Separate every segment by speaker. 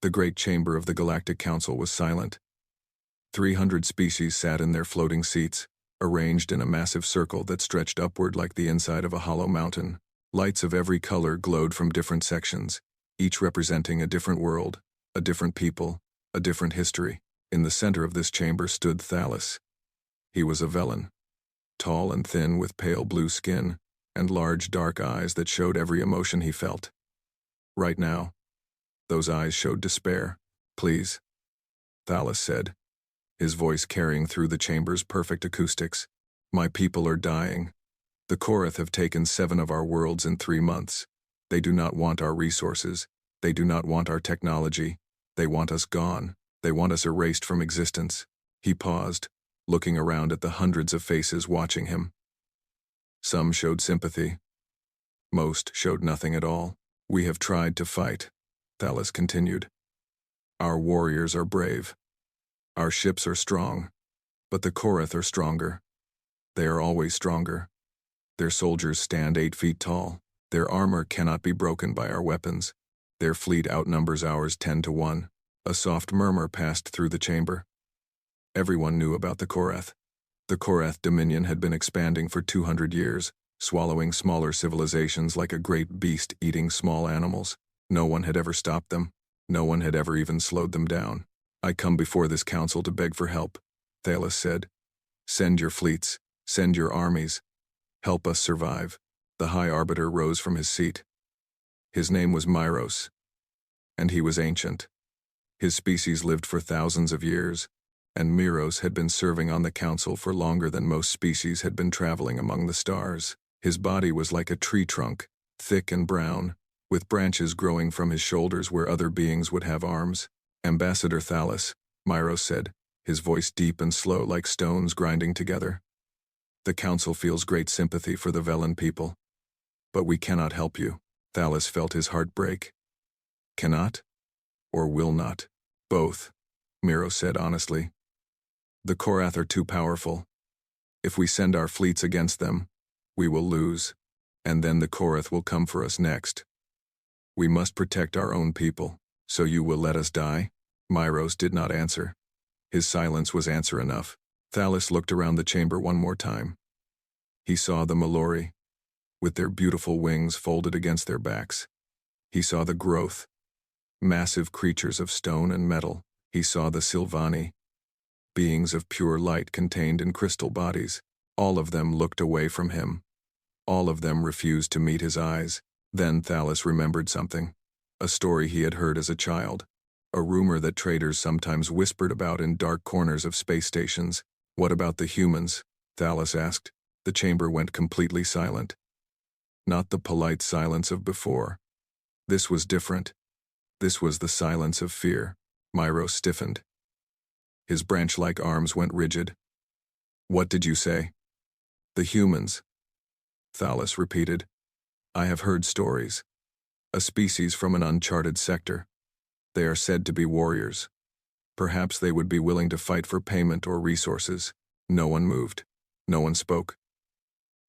Speaker 1: The great chamber of the Galactic Council was silent. 300 species sat in their floating seats, arranged in a massive circle that stretched upward like the inside of a hollow mountain. Lights of every color glowed from different sections, each representing a different world, a different people, a different history. In the center of this chamber stood Thalos. He was a Velen, tall and thin with pale blue skin, and large dark eyes that showed every emotion he felt. Right now, those eyes showed despair. "Please," Thalos said, his voice carrying through the chamber's perfect acoustics. "My people are dying. The Korath have taken 7 of our worlds in 3 months. They do not want our resources. They do not want our technology. They want us gone. They want us erased from existence." He paused, looking around at the hundreds of faces watching him. Some showed sympathy. Most showed nothing at all. "We have tried to fight," Thalos continued. "Our warriors are brave. Our ships are strong. But the Korath are stronger. They are always stronger. Their soldiers stand 8 feet tall. Their armor cannot be broken by our weapons. Their fleet outnumbers ours 10 to 1. A soft murmur passed through the chamber. Everyone knew about the Korath. The Korath dominion had been expanding for 200 years, swallowing smaller civilizations like a great beast eating small animals. No one had ever stopped them. No one had ever even slowed them down. "I come before this council to beg for help," Thalos said. "Send your fleets. Send your armies. Help us survive." The High Arbiter rose from his seat. His name was Myros, and he was ancient. His species lived for thousands of years, and Myros had been serving on the council for longer than most species had been traveling among the stars. His body was like a tree trunk, thick and brown, with branches growing from his shoulders where other beings would have arms. "Ambassador Thalos," Myros said, his voice deep and slow like stones grinding together. "The council feels great sympathy for the Velen people. But we cannot help you." Thalos felt his heart break. "Cannot? Or will not?" "Both," Myros said honestly. "The Korath are too powerful. If we send our fleets against them, we will lose, and then the Korath will come for us next. We must protect our own people. So you will let us die?" Myros did not answer. His silence was answer enough. Thalos looked around the chamber one more time. He saw the Malori, with their beautiful wings folded against their backs. He saw the Growth, massive creatures of stone and metal. He saw the Silvani, beings of pure light contained in crystal bodies. All of them looked away from him. All of them refused to meet his eyes. Then Thalos remembered something. A story he had heard as a child. A rumor that traders sometimes whispered about in dark corners of space stations. "What about the humans?" Thalos asked. The chamber went completely silent. Not the polite silence of before. This was different. This was the silence of fear. Myros stiffened. His branch-like arms went rigid. "What did you say?" "The humans," Thalos repeated. "I have heard stories. A species from an uncharted sector. They are said to be warriors. Perhaps they would be willing to fight for payment or resources." No one moved. No one spoke.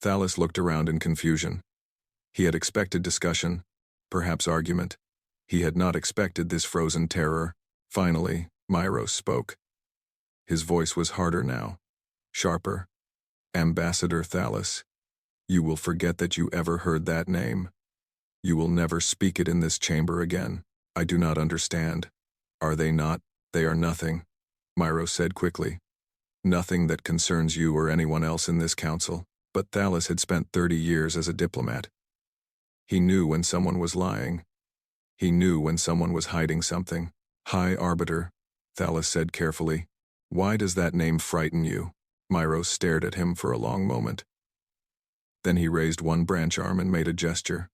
Speaker 1: Thalos looked around in confusion. He had expected discussion, perhaps argument. He had not expected this frozen terror. Finally, Myros spoke. His voice was harder now, sharper. "Ambassador Thalos, you will forget that you ever heard that name. You will never speak it in this chamber again. I do not understand." "Are they not?" "They are nothing," Myros said quickly. "Nothing that concerns you or anyone else in this council." But Thalos had spent 30 years as a diplomat. He knew when someone was lying. He knew when someone was hiding something. "High Arbiter," Thalos said carefully. "Why does that name frighten you?" Myros stared at him for a long moment. Then he raised one branch arm and made a gesture.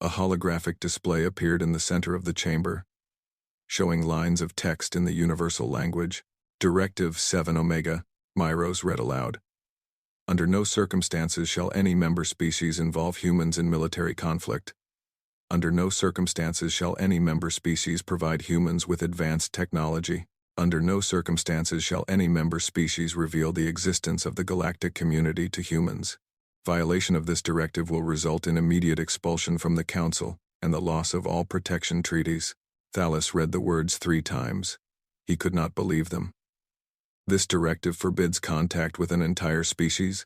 Speaker 1: A holographic display appeared in the center of the chamber, showing lines of text in the universal language. "Directive 7 Omega," Myros read aloud. "Under no circumstances shall any member species involve humans in military conflict. Under no circumstances shall any member species provide humans with advanced technology. Under no circumstances shall any member species reveal the existence of the galactic community to humans. Violation of this directive will result in immediate expulsion from the Council and the loss of all protection treaties." Thalos read the words 3 times. He could not believe them. This directive forbids contact with an entire species?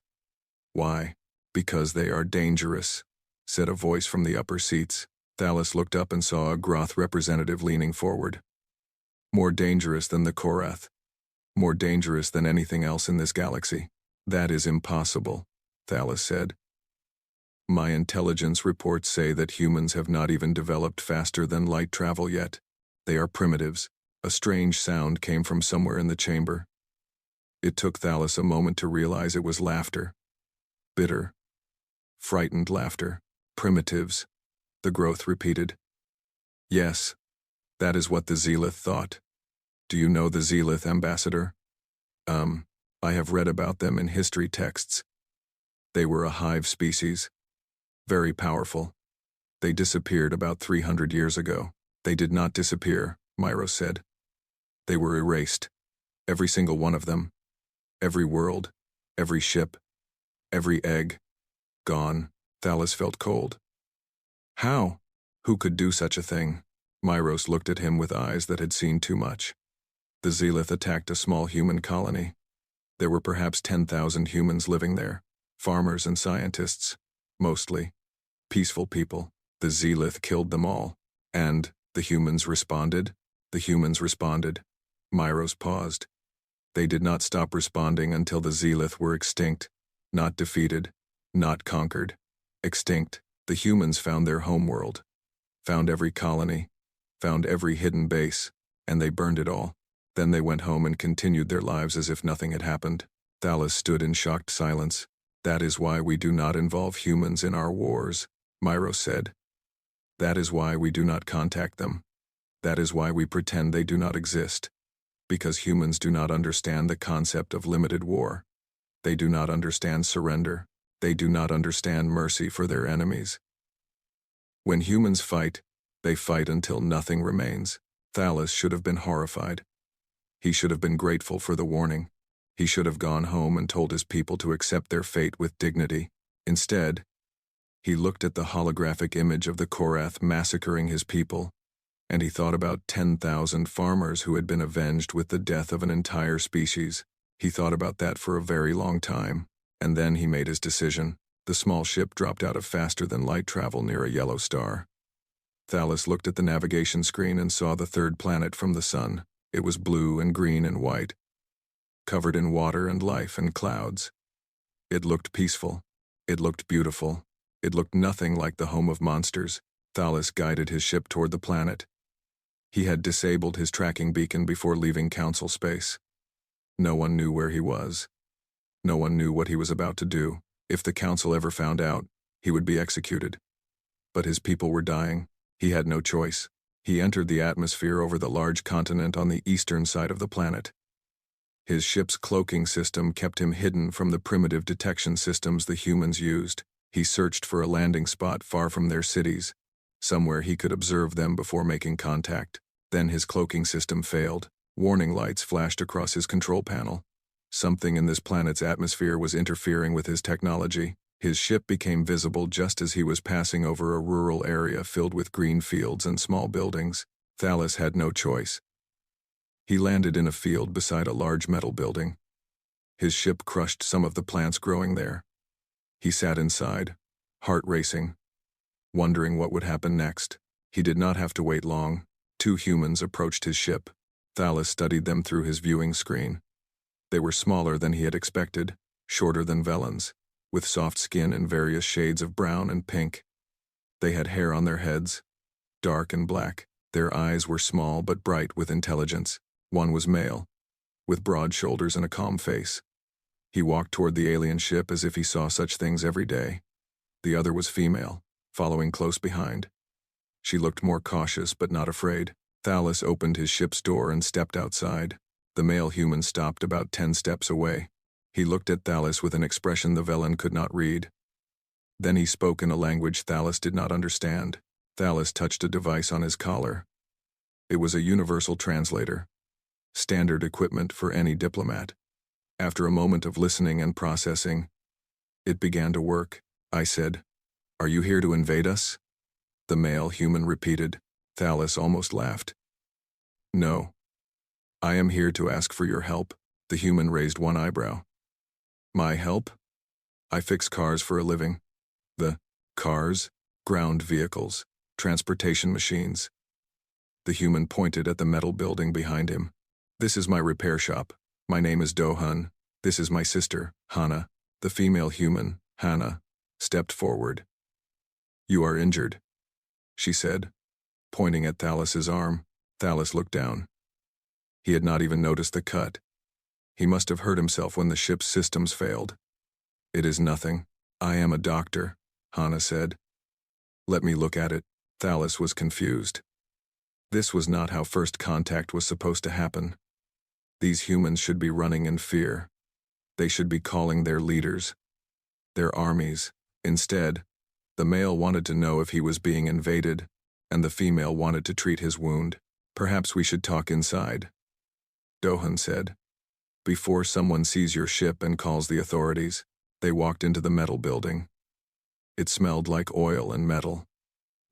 Speaker 1: Why? Because they are dangerous, said a voice from the upper seats. Thalos looked up and saw a Groth representative leaning forward. More dangerous than the Korath. More dangerous than anything else in this galaxy. That is impossible, Thalos said. My intelligence reports say that humans have not even developed faster than light travel yet. They are primitives. A strange sound came from somewhere in the chamber. It took Thalos a moment to realize it was laughter. Bitter, frightened laughter. Primitives, the Groth repeated. Yes, that is what the Zealoth thought. Do you know the Zealoth, Ambassador? I have read about them in history texts. They were a hive species. Very powerful. They disappeared about 300 years ago. They did not disappear, Myros said. They were erased. Every single one of them. Every world, every ship, every egg. Gone. Thalos felt cold. How? Who could do such a thing? Myros looked at him with eyes that had seen too much. The Zealoth attacked a small human colony. There were perhaps 10,000 humans living there, farmers and scientists, mostly. Peaceful people. The Zealoth killed them all. And the humans responded? The humans responded. Myros paused. They did not stop responding until the Zealoth were extinct, not defeated, not conquered. Extinct. The humans found their homeworld, found every colony, found every hidden base, and they burned it all. Then they went home and continued their lives as if nothing had happened. Thalos stood in shocked silence. That is why we do not involve humans in our wars, Myros said. That is why we do not contact them. That is why we pretend they do not exist. Because humans do not understand the concept of limited war. They do not understand surrender. They do not understand mercy for their enemies. When humans fight, they fight until nothing remains. Thalos should have been horrified. He should have been grateful for the warning. He should have gone home and told his people to accept their fate with dignity. Instead, he looked at the holographic image of the Korath massacring his people, and he thought about 10,000 farmers who had been avenged with the death of an entire species. He thought about that for a very long time, and then he made his decision. The small ship dropped out of faster-than-light travel near a yellow star. Thalos looked at the navigation screen and saw the third planet from the sun. It was blue and green and white, covered in water and life and clouds. It looked peaceful. It looked beautiful. It looked nothing like the home of monsters. Thalos guided his ship toward the planet. He had disabled his tracking beacon before leaving Council space. No one knew where he was. No one knew what he was about to do. If the Council ever found out, he would be executed. But his people were dying. He had no choice. He entered the atmosphere over the large continent on the eastern side of the planet. His ship's cloaking system kept him hidden from the primitive detection systems the humans used. He searched for a landing spot far from their cities, somewhere he could observe them before making contact. Then his cloaking system failed. Warning lights flashed across his control panel. Something in this planet's atmosphere was interfering with his technology. His ship became visible just as he was passing over a rural area filled with green fields and small buildings. Thalos had no choice. He landed in a field beside a large metal building. His ship crushed some of the plants growing there. He sat inside, heart racing, wondering what would happen next. He did not have to wait long. 2 humans approached his ship. Thalos studied them through his viewing screen. They were smaller than he had expected, shorter than Velans, with soft skin in various shades of brown and pink. They had hair on their heads, dark and black. Their eyes were small but bright with intelligence. One was male, with broad shoulders and a calm face. He walked toward the alien ship as if he saw such things every day. The other was female, following close behind. She looked more cautious but not afraid. Thalos opened his ship's door and stepped outside. The male human stopped about 10 steps away. He looked at Thalos with an expression the Velan could not read. Then he spoke in a language Thalos did not understand. Thalos touched a device on his collar. It was a universal translator, standard equipment for any diplomat. After a moment of listening and processing, it began to work. I said, "Are you here to invade us?" The male human repeated, Thalas almost laughed. No. I am here to ask for your help. The human raised one eyebrow. My help? I fix cars for a living. The cars? Ground vehicles, transportation machines. The human pointed at the metal building behind him. This is my repair shop. My name is Do-hun. This is my sister, Hana. The female human, Hana, stepped forward. You are injured, she said, pointing at Thalas's arm. Thalas looked down. He had not even noticed the cut. He must have hurt himself when the ship's systems failed. It is nothing. I am a doctor, Hana said. Let me look at it. Thalas was confused. This was not how first contact was supposed to happen. These humans should be running in fear. They should be calling their leaders, their armies. Instead, the male wanted to know if he was being invaded, and the female wanted to treat his wound. Perhaps we should talk inside, Do-hun said. Before someone sees your ship and calls the authorities. They walked into the metal building. It smelled like oil and metal.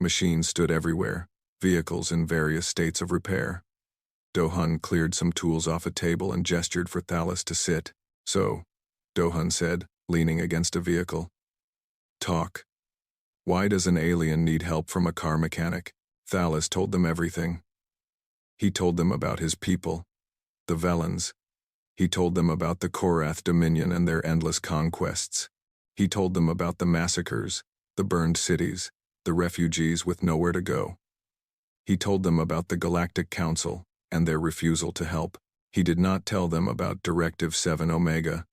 Speaker 1: Machines stood everywhere, vehicles in various states of repair. Do-hun cleared some tools off a table and gestured for Thalas to sit. So, Do-hun said, leaning against a vehicle. Talk. Why does an alien need help from a car mechanic? Thalas told them everything. He told them about his people, the Velans. He told them about the Korath Dominion and their endless conquests. He told them about the massacres, the burned cities, the refugees with nowhere to go. He told them about the Galactic Council and their refusal to help. He did not tell them about Directive 7 Omega.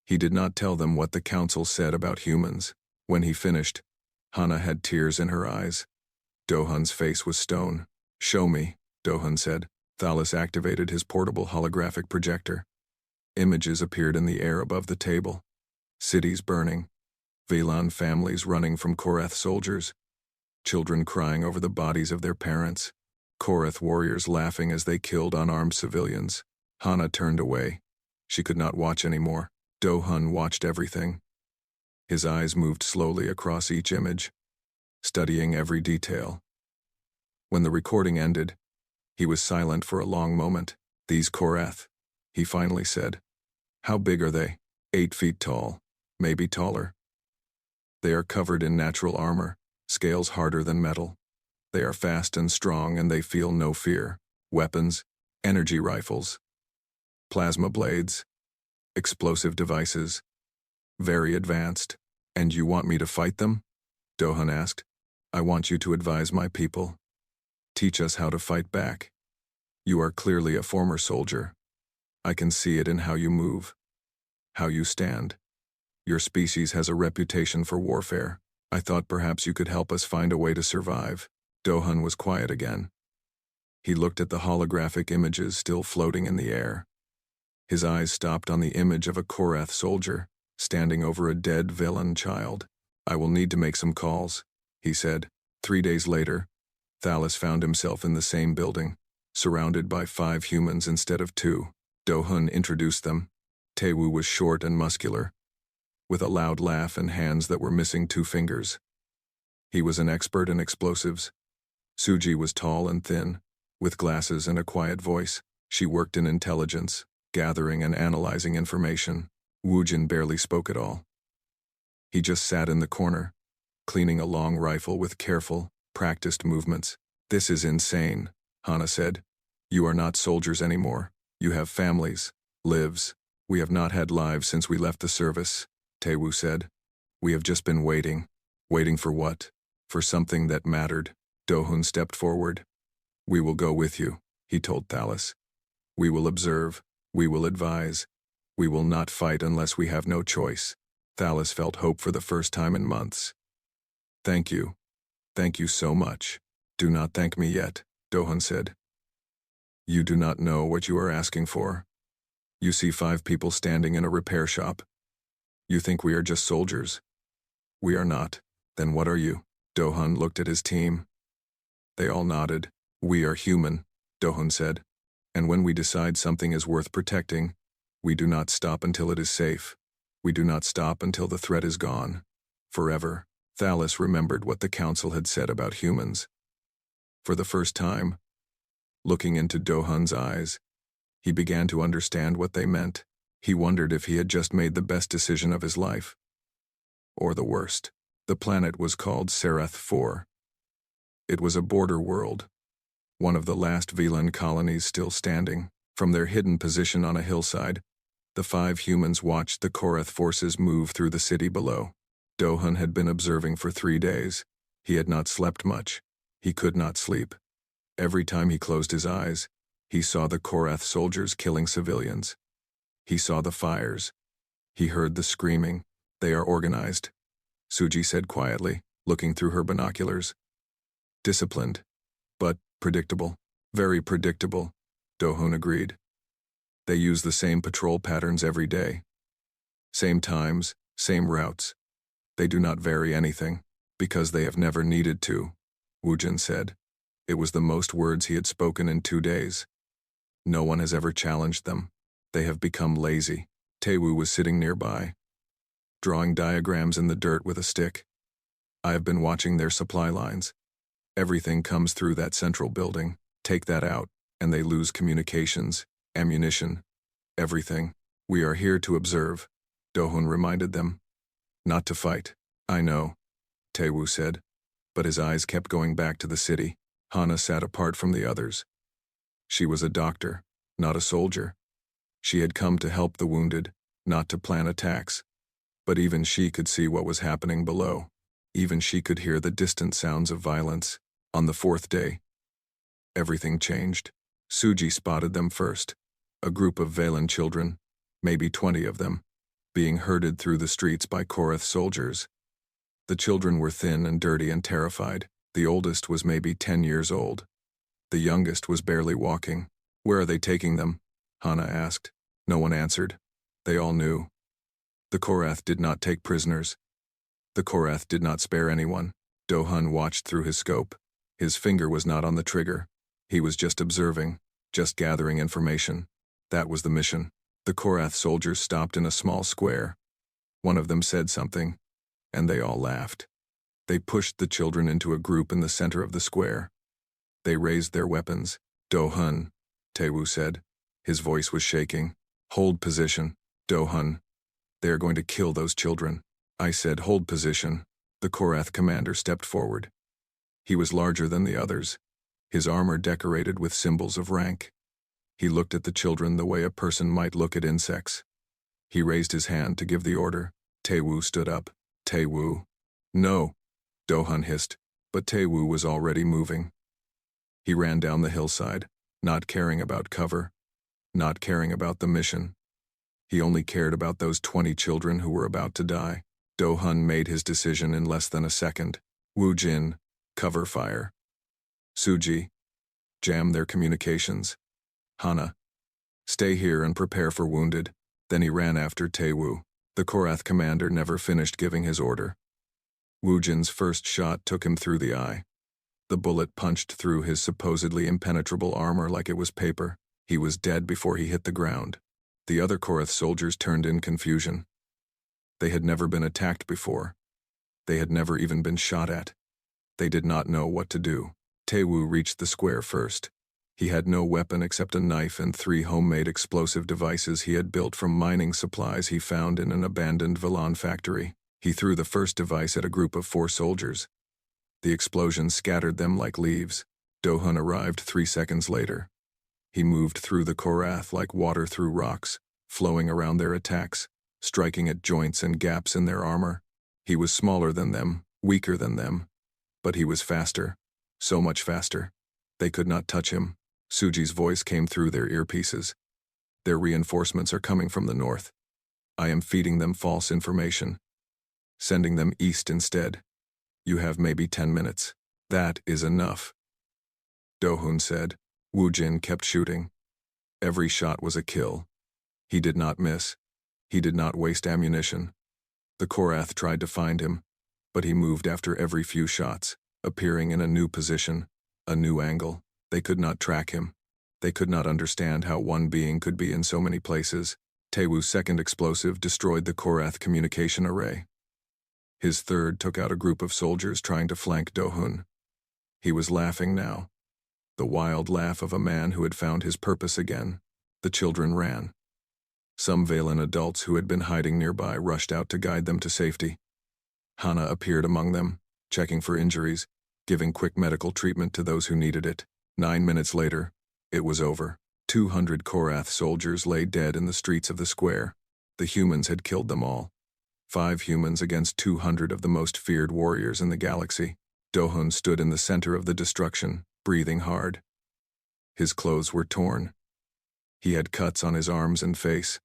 Speaker 1: He did not tell them what the Council said about humans. When he finished, Hana had tears in her eyes. Do-hun's face was stone. Show me, Do-hun said. Thalas activated his portable holographic projector. Images appeared in the air above the table. Cities burning. Velan families running from Korath soldiers. Children crying over the bodies of their parents. Korath warriors laughing as they killed unarmed civilians. Hana turned away. She could not watch anymore. Do-hun watched everything. His eyes moved slowly across each image, studying every detail. When the recording ended, he was silent for a long moment. These Korath, he finally said. How big are they? 8 feet tall, maybe taller. They are covered in natural armor, scales harder than metal. They are fast and strong and they feel no fear. Weapons, energy rifles, plasma blades, explosive devices, very advanced. And you want me to fight them? Do-hun asked. I want you to advise my people. Teach us how to fight back. You are clearly a former soldier. I can see it in how you move, how you stand. Your species has a reputation for warfare. I thought perhaps you could help us find a way to survive. Do-hun was quiet again. He looked at the holographic images still floating in the air. His eyes stopped on the image of a Korath soldier, standing over a dead Velan child. I will need to make some calls, he said. 3 days later, Thalas found himself in the same building, surrounded by 5 humans instead of 2. Do-hun introduced them. Taewoo was short and muscular, with a loud laugh and hands that were missing 2 fingers. He was an expert in explosives. Suji was tall and thin, with glasses and a quiet voice. She worked in intelligence, gathering and analyzing information. Woojin barely spoke at all. He just sat in the corner, cleaning a long rifle with careful, practiced movements. This is insane, Hana said. You are not soldiers anymore. You have families, lives. We have not had lives since we left the service, Taewoo said. We have just been waiting. Waiting for what? For something that mattered. Do-hun stepped forward. We will go with you, he told Thalas. We will observe. We will advise. We will not fight unless we have no choice. Thalas felt hope for the first time in months. Thank you. Thank you so much. Do not thank me yet, Do-hun said. You do not know what you are asking for. You see 5 people standing in a repair shop. You think we are just soldiers. We are not. Then what are you? Do-hun looked at his team. They all nodded. We are human, Do-hun said. And when we decide something is worth protecting, we do not stop until it is safe. We do not stop until the threat is gone. Forever. Thalas remembered what the council had said about humans. For the first time, looking into Do-hun's eyes, he began to understand what they meant. He wondered if he had just made the best decision of his life. Or the worst. The planet was called Serath IV. It was a border world, one of the last Velan colonies still standing. From their hidden position on a hillside, the 5 humans watched the Korath forces move through the city below. Do-hun had been observing for 3 days. He had not slept much. He could not sleep. Every time he closed his eyes, he saw the Korath soldiers killing civilians. He saw the fires. He heard the screaming. They are organized, Suji said quietly, looking through her binoculars. Disciplined, but predictable. Very predictable, Do-hun agreed. They use the same patrol patterns every day. Same times, same routes. They do not vary anything, because they have never needed to, Woojin said. It was the most words he had spoken in 2 days. No one has ever challenged them. They have become lazy. Taewoo was sitting nearby, drawing diagrams in the dirt with a stick. I have been watching their supply lines. Everything comes through that central building. Take that out, and they lose communications, ammunition, everything. We are here to observe, Do-hun reminded them. Not to fight. I know, Taewoo said, but his eyes kept going back to the city. Hana sat apart from the others. She was a doctor, not a soldier. She had come to help the wounded, not to plan attacks. But even she could see what was happening below. Even she could hear the distant sounds of violence. On the 4th day, everything changed. Suji spotted them first. A group of Velan children, maybe 20 of them, being herded through the streets by Korath soldiers. The children were thin and dirty and terrified. The oldest was maybe 10 years old. The youngest was barely walking. Where are they taking them? Hana asked. No one answered. They all knew. The Korath did not take prisoners. The Korath did not spare anyone. Do-hun watched through his scope. His finger was not on the trigger. He was just observing, just gathering information. That was the mission. The Korath soldiers stopped in a small square. One of them said something, and they all laughed. They pushed the children into a group in the center of the square. They raised their weapons. Do-hun, Taewoo said. His voice was shaking. Hold position, Do-hun. They are going to kill those children. I said hold position. The Korath commander stepped forward. He was larger than the others, his armor decorated with symbols of rank. He looked at the children the way a person might look at insects. He raised his hand to give the order. Taewoo stood up. Taewoo. No, Do-hun hissed, but Taewoo was already moving. He ran down the hillside, not caring about cover, not caring about the mission. He only cared about those 20 children who were about to die. Do-hun made his decision in less than a second. Woojin, cover fire. Suji, jam their communications. Hana, stay here and prepare for wounded. Then he ran after Taewoo. The Korath commander never finished giving his order. Woojin's first shot took him through the eye. The bullet punched through his supposedly impenetrable armor like it was paper. He was dead before he hit the ground. The other Korath soldiers turned in confusion. They had never been attacked before. They had never even been shot at. They did not know what to do. Taewoo reached the square first. He had no weapon except a knife and 3 homemade explosive devices he had built from mining supplies he found in an abandoned Velan factory. He threw the first device at a group of 4 soldiers. The explosion scattered them like leaves. Do-hun arrived 3 seconds later. He moved through the Korath like water through rocks, flowing around their attacks, striking at joints and gaps in their armor. He was smaller than them, weaker than them, but he was faster, so much faster. They could not touch him. Suji's voice came through their earpieces. Their reinforcements are coming from the north. I am feeding them false information, sending them east instead. You have maybe 10 minutes. That is enough, Do-hun said. Woojin kept shooting. Every shot was a kill. He did not miss. He did not waste ammunition. The Korath tried to find him, but he moved after every few shots, appearing in a new position, a new angle. They could not track him. They could not understand how one being could be in so many places. Taewoo's second explosive destroyed the Korath communication array. His third took out a group of soldiers trying to flank Do-hun. He was laughing now. the wild laugh of a man who had found his purpose again. The children ran. Some Valen adults who had been hiding nearby rushed out to guide them to safety. Hana appeared among them, checking for injuries, giving quick medical treatment to those who needed it. 9 minutes later, it was over. 200 Korath soldiers lay dead in the streets of the square. The humans had killed them all. 5 humans against 200 of the most feared warriors in the galaxy. Dohun stood in the center of the destruction, breathing hard. His clothes were torn. He had cuts on his arms and face.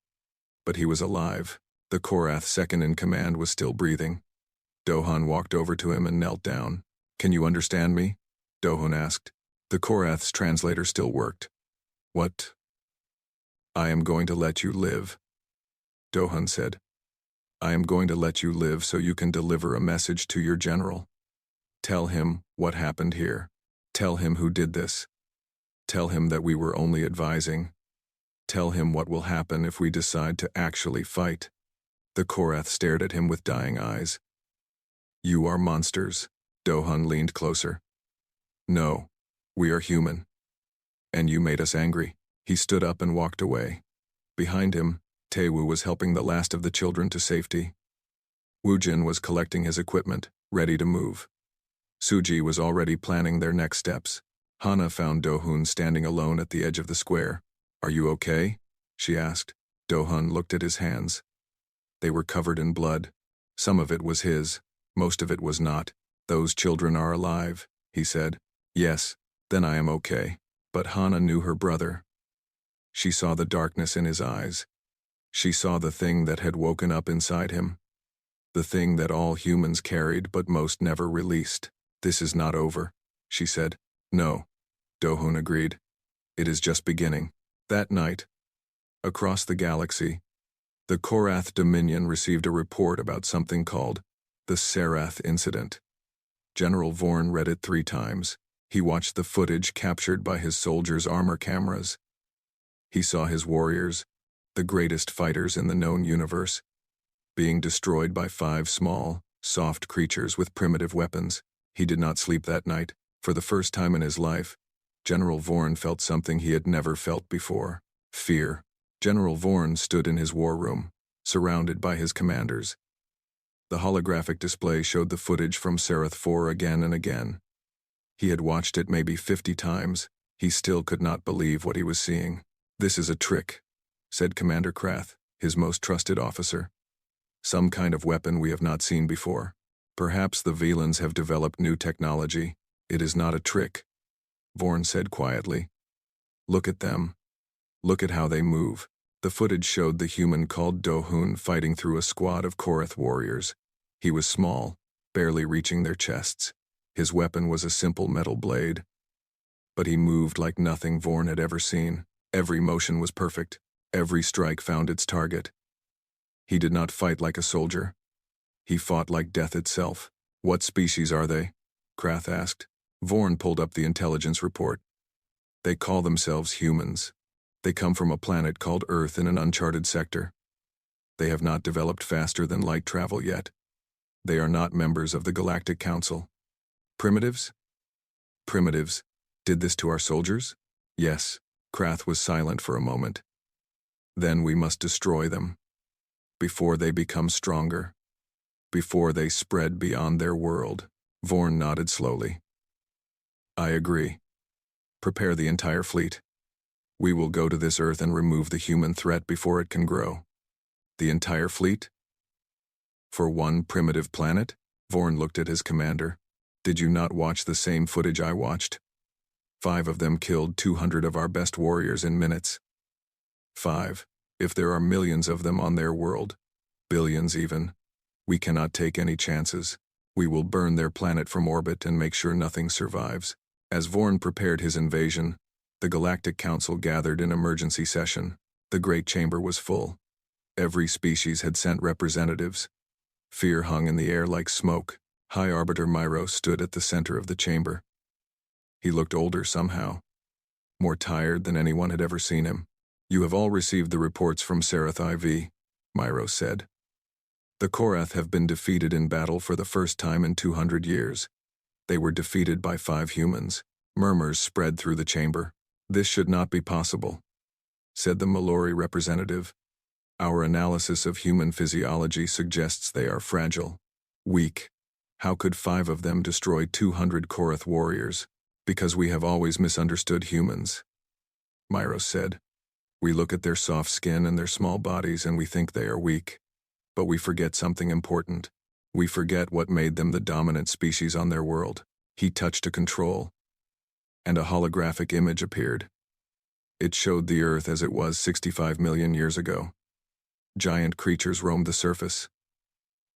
Speaker 1: But he was alive. The Korath second in command was still breathing. Dohun walked over to him and knelt down. "Can you understand me?" Dohun asked. The Korath's translator still worked. "What?" "I am going to let you live," Dohun said. "I am going to let you live so you can deliver a message to your general. Tell him what happened here. Tell him who did this. Tell him that we were only advising. Tell him what will happen if we decide to actually fight." The Korath stared at him with dying eyes. "You are monsters." Dohun leaned closer. "No, we are human. And you made us angry." He stood up and walked away. Behind him, Taewoo was helping the last of the children to safety. Woojin was collecting his equipment, ready to move. Suji was already planning their next steps. Hana found Dohun standing alone at the edge of the square. "Are you okay?" she asked. Dohun looked at his hands. They were covered in blood. Some of it was his, most of it was not. "Those children are alive," he said. "Yes, then I am okay." But Hana knew her brother. She saw the darkness in his eyes. She saw the thing that had woken up inside him. The thing that all humans carried but most never released. "This is not over," she said. "No," Dohun agreed. "It is just beginning." That night, across the galaxy, the Korath Dominion received a report about something called the Serath Incident. General Vorn read it 3 times. He watched the footage captured by his soldiers' armor cameras. He saw his warriors, the greatest fighters in the known universe, being destroyed by 5 small, soft creatures with primitive weapons. He did not sleep that night. For the first time in his life, General Vorn felt something he had never felt before: fear. General Vorn stood in his war room, surrounded by his commanders. The holographic display showed the footage from Serath 4 again and again. He had watched it maybe 50 times. He still could not believe what he was seeing. "This is a trick," said Commander Krath, his most trusted officer. "Some kind of weapon we have not seen before. Perhaps the Velans have developed new technology. It is not a trick," Vorn said quietly. "Look at them. Look at how they move." The footage showed the human called Dohun fighting through a squad of Korath warriors. He was small, barely reaching their chests. His weapon was a simple metal blade. But he moved like nothing Vorn had ever seen. Every motion was perfect. Every strike found its target. He did not fight like a soldier. He fought like death itself. "What species are they?" Krath asked. Vorn pulled up the intelligence report. "They call themselves humans. They come from a planet called Earth in an uncharted sector. They have not developed faster than light travel yet. They are not members of the Galactic Council." "Primitives?" "Primitives. Did this to our soldiers?" "Yes." Krath was silent for a moment. "Then we must destroy them. Before they become stronger. Before they spread beyond their world." Vorn nodded slowly. "I agree. Prepare the entire fleet. We will go to this Earth and remove the human threat before it can grow." "The entire fleet? For one primitive planet?" Vorn looked at his commander. "Did you not watch the same footage I watched? 5 of them killed 200 of our best warriors in minutes. 5. If there are millions of them on their world, billions even, we cannot take any chances. We will burn their planet from orbit and make sure nothing survives." As Vorn prepared his invasion, the Galactic Council gathered in emergency session. The Great Chamber was full. Every species had sent representatives. Fear hung in the air like smoke. High Arbiter Myro stood at the center of the chamber. He looked older somehow, more tired than anyone had ever seen him. "You have all received the reports from Serath IV, Myro said. "The Korath have been defeated in battle for the first time in 200 years. They were defeated by 5 humans," Murmurs spread through the chamber. "This should not be possible," said the Mallory representative. "Our analysis of human physiology suggests they are fragile, weak. How could 5 of them destroy 200 Korath warriors? Because we have always misunderstood humans," Myros said. "We look at their soft skin and their small bodies and we think they are weak. But we forget something important. We forget what made them the dominant species on their world." He touched a control, and a holographic image appeared. It showed the Earth as it was 65 million years ago. Giant creatures roamed the surface.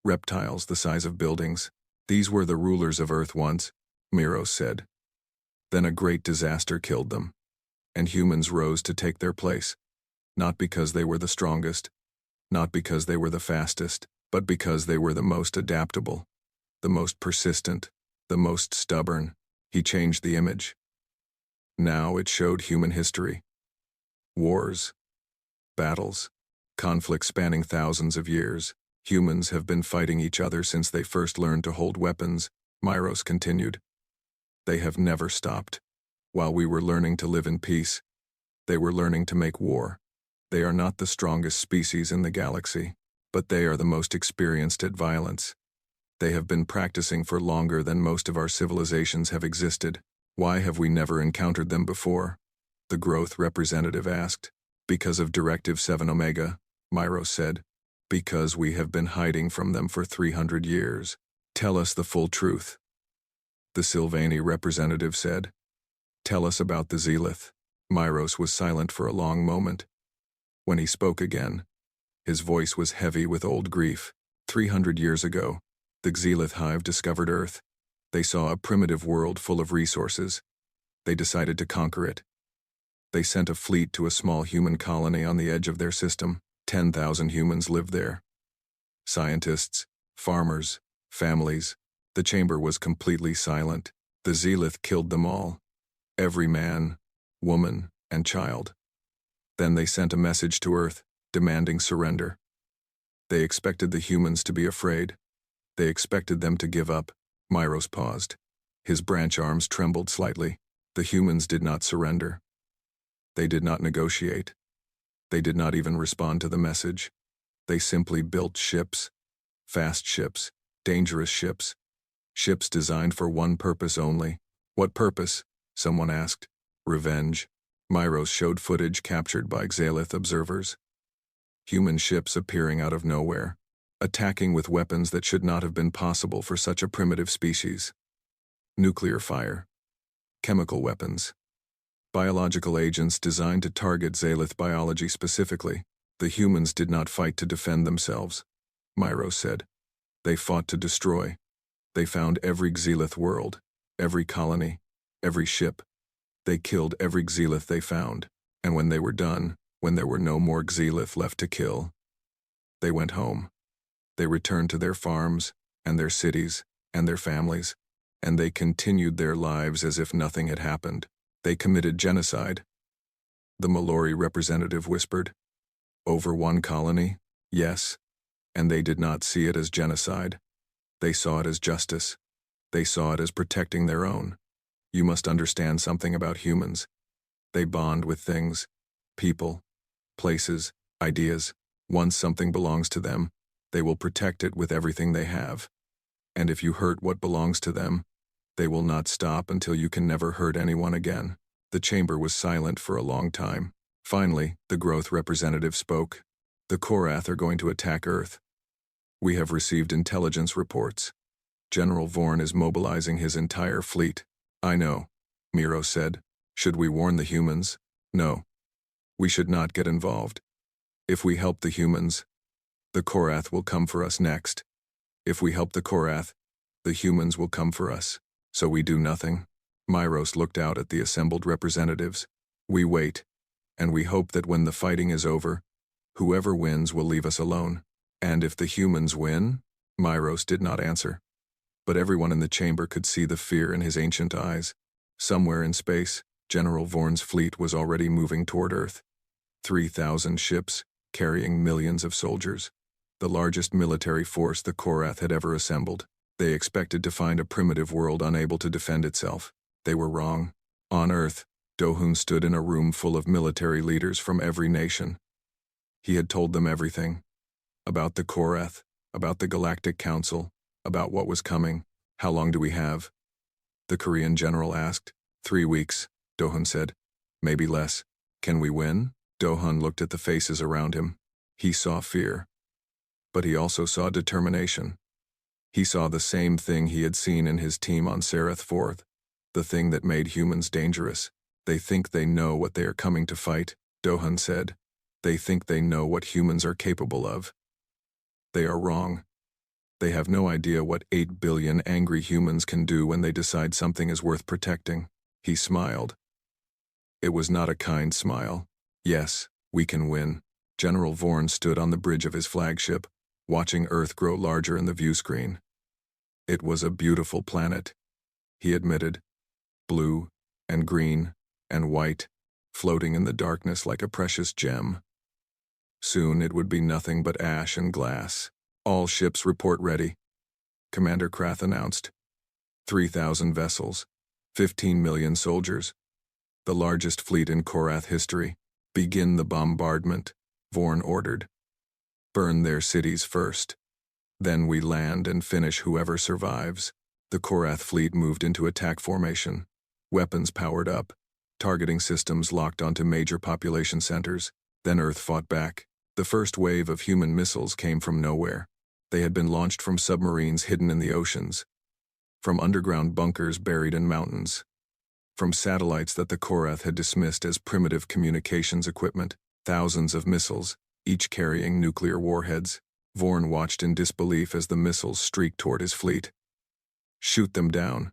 Speaker 1: Reptiles the size of buildings. "These were the rulers of Earth once," Myros said. "Then a great disaster killed them, and humans rose to take their place. Not because they were the strongest, not because they were the fastest, but because they were the most adaptable, the most persistent, the most stubborn." He changed the image. Now it showed human history. Wars, battles, conflicts spanning thousands of years. Humans have been fighting each other since they first learned to hold weapons, Myros continued. They have never stopped. While we were learning to live in peace, they were learning to make war. They are not the strongest species in the galaxy, but they are the most experienced at violence. They have been practicing for longer than most of our civilizations have existed. Why have we never encountered them before? The growth representative asked. Because of Directive 7 Omega, Myros said. Because we have been hiding from them for 300 years. Tell us the full truth. The Sylvani representative said. Tell us about the Zealoth. Myros was silent for a long moment. When he spoke again, his voice was heavy with old grief. 300 years ago, the Zealoth Hive discovered Earth. They saw a primitive world full of resources. They decided to conquer it. They sent a fleet to a small human colony on the edge of their system. 10,000 humans lived there. Scientists, farmers, families. The chamber was completely silent. The Zealoth killed them all. Every man, woman, and child. Then they sent a message to Earth, demanding surrender. They expected the humans to be afraid. They expected them to give up. Myros paused. His branch arms trembled slightly. The humans did not surrender. They did not negotiate. They did not even respond to the message. They simply built ships. Fast ships. Dangerous ships. Ships designed for one purpose only. What purpose? Someone asked. Revenge. Myros showed footage captured by Zealoth observers. Human ships appearing out of nowhere, attacking with weapons that should not have been possible for such a primitive species. Nuclear fire. Chemical weapons. Biological agents designed to target Zealoth biology specifically. The humans did not fight to defend themselves, Myros said. They fought to destroy. They found every Zealoth world, every colony, every ship. They killed every Zealoth they found, and when they were done, when there were no more Zealoth left to kill, they went home. They returned to their farms, and their cities, and their families, and they continued their lives as if nothing had happened. They committed genocide. The Mallory representative whispered. Over one colony? Yes. And they did not see it as genocide. They saw it as justice. They saw it as protecting their own. You must understand something about humans. They bond with things, people, places, ideas. Once something belongs to them, they will protect it with everything they have. And if you hurt what belongs to them, they will not stop until you can never hurt anyone again. The chamber was silent for a long time. Finally, the growth representative spoke. The Korath are going to attack Earth. We have received intelligence reports. General Vorn is mobilizing his entire fleet. I know, Myros said. Should we warn the humans? No. We should not get involved. If we help the humans, the Korath will come for us next. If we help the Korath, the humans will come for us. So we do nothing. Myros looked out at the assembled representatives. We wait, and we hope that when the fighting is over, whoever wins will leave us alone. And if the humans win? Myros did not answer. But everyone in the chamber could see the fear in his ancient eyes. Somewhere in space, General Vorn's fleet was already moving toward Earth. 3,000 ships, carrying millions of soldiers. The largest military force the Korath had ever assembled. They expected to find a primitive world unable to defend itself. They were wrong. On Earth, Do-hun stood in a room full of military leaders from every nation. He had told them everything. About the Korath, about the Galactic Council, about what was coming. How long do we have? The Korean general asked. 3 weeks, Do-hun said. Maybe less. Can we win? Do-hun looked at the faces around him. He saw fear. But he also saw determination. He saw the same thing he had seen in his team on Sarath 4th, the thing that made humans dangerous. They think they know what they are coming to fight, Do-hun said. They think they know what humans are capable of. They are wrong. They have no idea what 8 billion angry humans can do when they decide something is worth protecting. He smiled. It was not a kind smile. Yes, we can win. General Vorn stood on the bridge of his flagship, watching Earth grow larger in the view screen. It was a beautiful planet, he admitted. Blue, and green, and white, floating in the darkness like a precious gem. Soon it would be nothing but ash and glass. All ships report ready, Commander Krath announced. 3,000 vessels, 15 million soldiers. The largest fleet in Korath history. Begin the bombardment, Vorn ordered. Burn their cities first. Then we land and finish whoever survives. The Korath fleet moved into attack formation. Weapons powered up. Targeting systems locked onto major population centers. Then Earth fought back. The first wave of human missiles came from nowhere. They had been launched from submarines hidden in the oceans. From underground bunkers buried in mountains. From satellites that the Korath had dismissed as primitive communications equipment. Thousands of missiles, each carrying nuclear warheads. Vorn watched in disbelief as the missiles streaked toward his fleet. Shoot them down.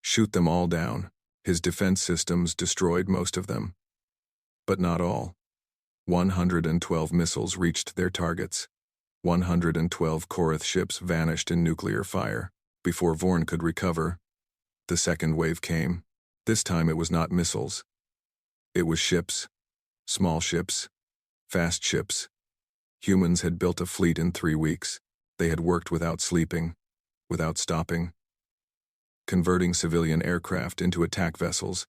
Speaker 1: Shoot them all down. His defense systems destroyed most of them. But not all. 112 missiles reached their targets. 112 Korath ships vanished in nuclear fire. Before Vorn could recover, the second wave came. This time it was not missiles. It was ships. Small ships. Fast ships. Humans had built a fleet in 3 weeks. They had worked without sleeping, without stopping. Converting civilian aircraft into attack vessels,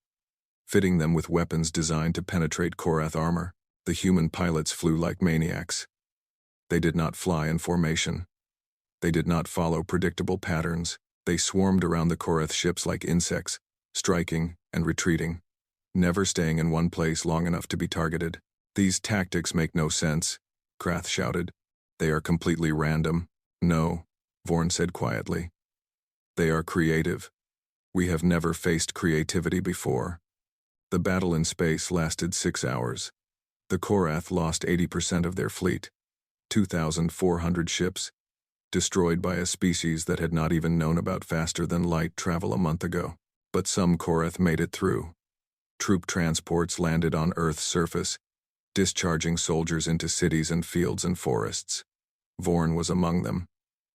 Speaker 1: fitting them with weapons designed to penetrate Korath armor. The human pilots flew like maniacs. They did not fly in formation. They did not follow predictable patterns. They swarmed around the Korath ships like insects, striking and retreating, never staying in one place long enough to be targeted. These tactics make no sense, Krath shouted. They are completely random. No, Vorn said quietly. They are creative. We have never faced creativity before. The battle in space lasted 6 hours. The Korath lost 80% of their fleet. 2,400 ships, destroyed by a species that had not even known about faster-than-light travel a month ago. But some Korath made it through. Troop transports landed on Earth's surface, discharging soldiers into cities and fields and forests. Vorn was among them.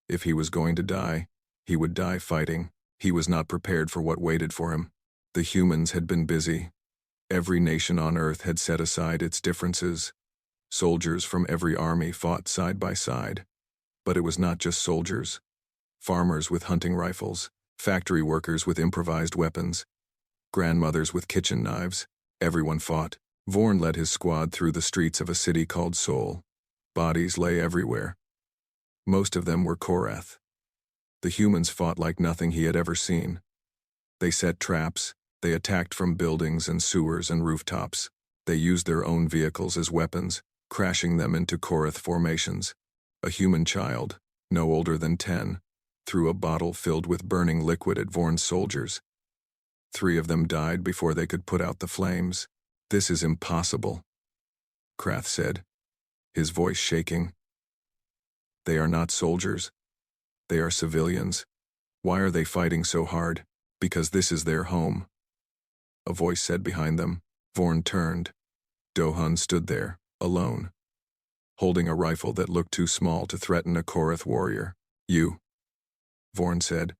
Speaker 1: If he was going to die, he would die fighting. He was not prepared for what waited for him. The humans had been busy. Every nation on Earth had set aside its differences. Soldiers from every army fought side by side. But it was not just soldiers. Farmers with hunting rifles, factory workers with improvised weapons, grandmothers with kitchen knives. Everyone fought. Vorn led his squad through the streets of a city called Seoul. Bodies lay everywhere. Most of them were Korath. The humans fought like nothing he had ever seen. They set traps. They attacked from buildings and sewers and rooftops. They used their own vehicles as weapons, crashing them into Korath formations. A human child, no older than 10, threw a bottle filled with burning liquid at Vorn's soldiers. 3 of them died before they could put out the flames. This is impossible, Krath said, his voice shaking. They are not soldiers. They are civilians. Why are they fighting so hard? Because this is their home. A voice said behind them. Vorn turned. Do-hun stood there, alone, holding a rifle that looked too small to threaten a Korath warrior. You, Vorn said.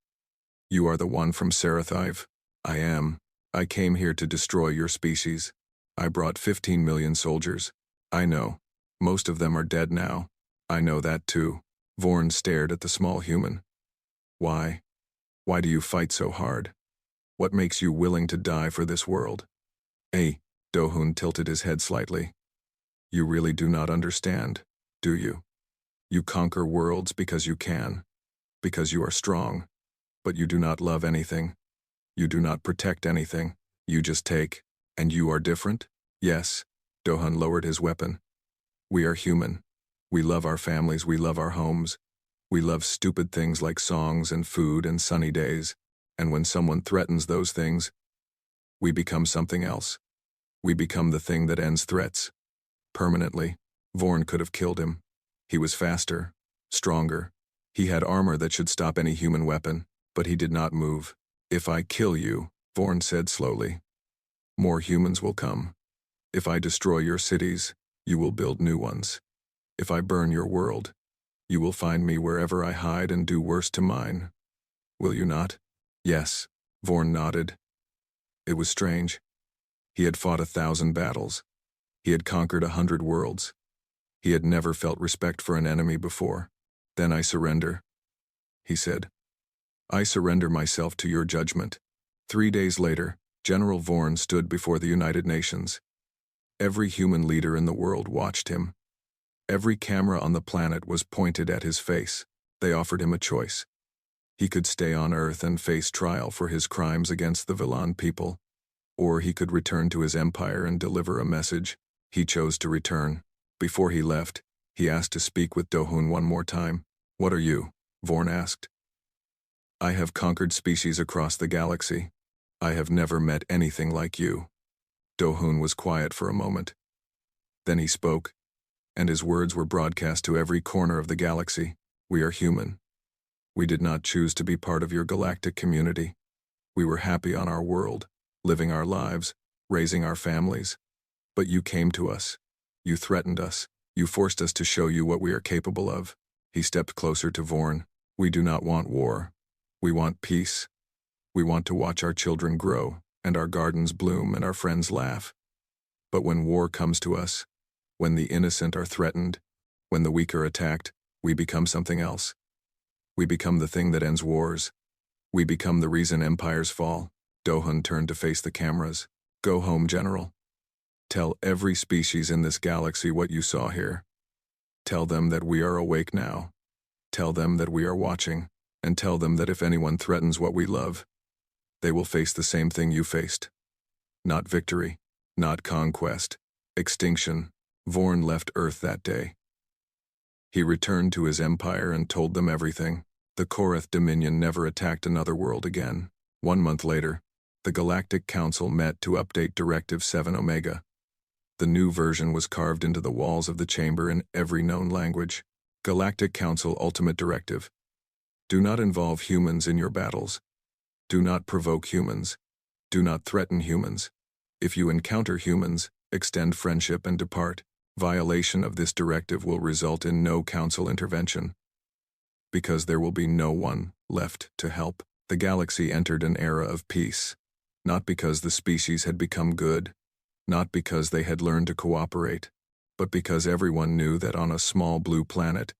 Speaker 1: You are the one from Sarathive. I am. I came here to destroy your species. I brought 15 million soldiers. I know. Most of them are dead now. I know that too. Vorn stared at the small human. Why? Why do you fight so hard? What makes you willing to die for this world? Eh, Do-hun tilted his head slightly. You really do not understand, do you? You conquer worlds because you can, because you are strong, but you do not love anything. You do not protect anything. You just take, and you are different? Yes, Do-hun lowered his weapon. We are human. We love our families, we love our homes. We love stupid things like songs and food and sunny days. And when someone threatens those things, we become something else. We become the thing that ends threats. Permanently. Vorn could have killed him. He was faster, stronger. He had armor that should stop any human weapon, but he did not move. If I kill you, Vorn said slowly, more humans will come. If I destroy your cities, you will build new ones. If I burn your world, you will find me wherever I hide and do worse to mine. Will you not? Yes, Vorn nodded. It was strange. He had fought 1,000 battles. He had conquered 100 worlds. He had never felt respect for an enemy before. Then I surrender, he said. I surrender myself to your judgment. 3 days later, General Vorn stood before the United Nations. Every human leader in the world watched him. Every camera on the planet was pointed at his face. They offered him a choice. He could stay on Earth and face trial for his crimes against the Villan people, or he could return to his empire and deliver a message. He chose to return. Before he left, he asked to speak with Do-hun one more time. What are you? Vorn asked. I have conquered species across the galaxy. I have never met anything like you. Do-hun was quiet for a moment. Then he spoke, and his words were broadcast to every corner of the galaxy. We are human. We did not choose to be part of your galactic community. We were happy on our world, living our lives, raising our families. But you came to us. You threatened us. You forced us to show you what we are capable of. He stepped closer to Vorn. We do not want war. We want peace. We want to watch our children grow, and our gardens bloom, and our friends laugh. But when war comes to us, when the innocent are threatened, when the weak are attacked, we become something else. We become the thing that ends wars. We become the reason empires fall. Do-hun turned to face the cameras. Go home, General. Tell every species in this galaxy what you saw here. Tell them that we are awake now. Tell them that we are watching, and tell them that if anyone threatens what we love, they will face the same thing you faced. Not victory, not conquest, extinction. Vorn left Earth that day. He returned to his empire and told them everything. The Korath Dominion never attacked another world again. 1 month later, the Galactic Council met to update Directive 7 Omega. The new version was carved into the walls of the chamber in every known language. Galactic Council Ultimate Directive. Do not involve humans in your battles. Do not provoke humans. Do not threaten humans. If you encounter humans, extend friendship and depart. Violation of this directive will result in no council intervention. Because there will be no one left to help. The galaxy entered an era of peace. Not because the species had become good, not because they had learned to cooperate, but because everyone knew that on a small blue planet,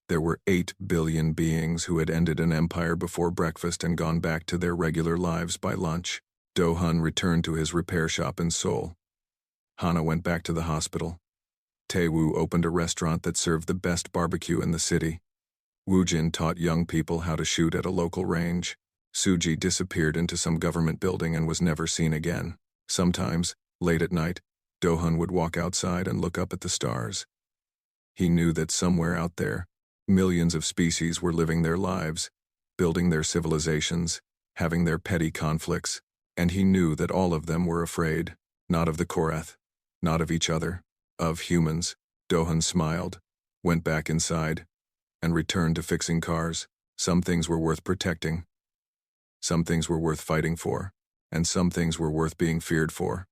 Speaker 1: there were 8 billion beings who had ended an empire before breakfast and gone back to their regular lives by lunch. Do-hun returned to his repair shop in Seoul. Hana went back to the hospital. Tae-woo opened a restaurant that served the best barbecue in the city. Woo-jin taught young people how to shoot at a local range. Suji disappeared into some government building and was never seen again. Sometimes, late at night, Do-hun would walk outside and look up at the stars. He knew that somewhere out there, millions of species were living their lives, building their civilizations, having their petty conflicts, and he knew that all of them were afraid, not of the Korath, not of each other, of humans. Do-hun smiled, went back inside, and returned to fixing cars. Some things were worth protecting. Some things were worth fighting for, and some things were worth being feared for.